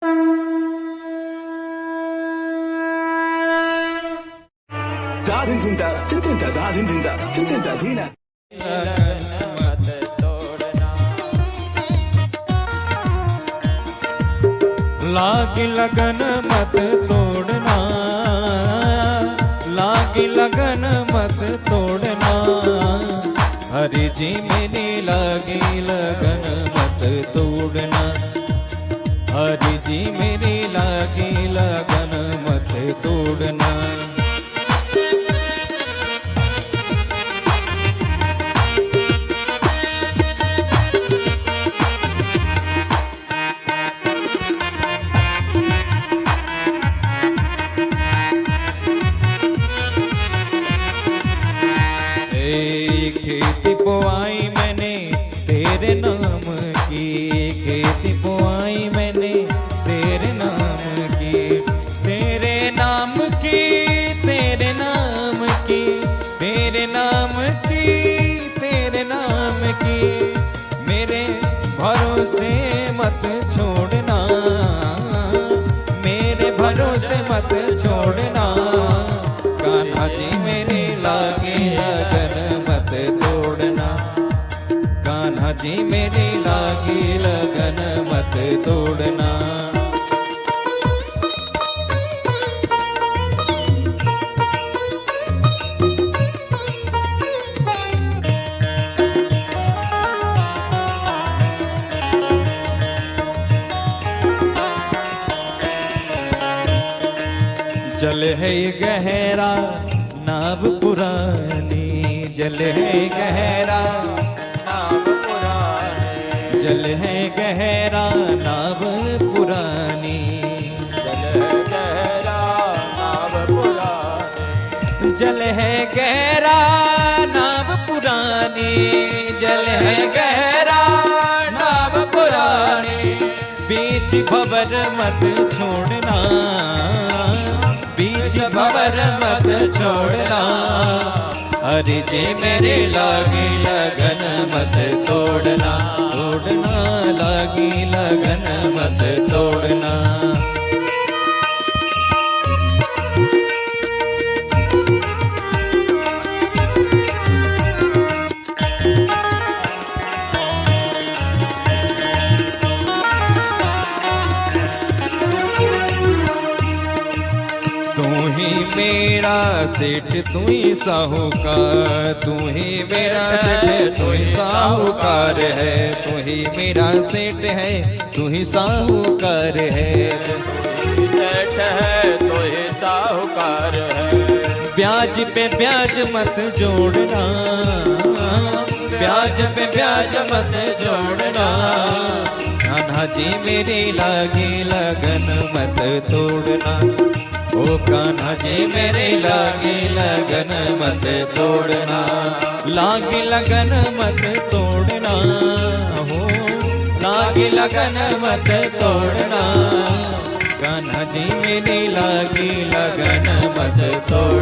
लागी लगन मत तोड़ना, लागी लगन मत तोड़ना, हरि जी मेरी लागी लगन मत तोड़ना, हरि जी मेरी लागी लगन मत तोड़ना। खेती बोआई मैंने तेरे नाम की, खेती बोआई मैंने तेरे नाम की, तेरे नाम की, तेरे नाम की, तेरे नाम की, तेरे नाम की, मेरे भरोसे मत छोड़ना, मेरे भरोसे मत छोड़ना, कान्हा जी मेरी लागी लगन मत तोड़ना, कान्हा जी मेरी लागी लगन मत तोड़ना। जल है गहरा नाव पुरानी, जल है गहरा नाव पुरानी, जल है गहरा नाव पुरानी, जल है गहरा नाव पुरानी, जल है गहरा नाव पुरानी, जल है गहरा नाव पुरानी, बीच भंवर मत छोड़ना, बीच भंवर मत छोड़ना, हरि जी मेरे लागी लगन मत तोड़ना, तोड़ना लागी लगन मत तोड़ना। तू ही मेरा सेठ तू ही साहूकार, तू ही मेरा सेठ तू ही साहूकार है, तू ही मेरा सेठ है तू ही साहूकार है, सेठ है तू ही साहूकार है, ब्याज पे ब्याज मत जोड़ना, ब्याज पे ब्याज मत जोड़ना, कान्हा जी मेरी लागी लगन मत तोड़ना, ओ कान्हा जी मेरे लागी लगन मत तोड़ना, लागी लगन मत तोड़ना, हो लागी लगन मत तोड़ना, कान्हा जी मेरी लागी लगन मत तोड़ना।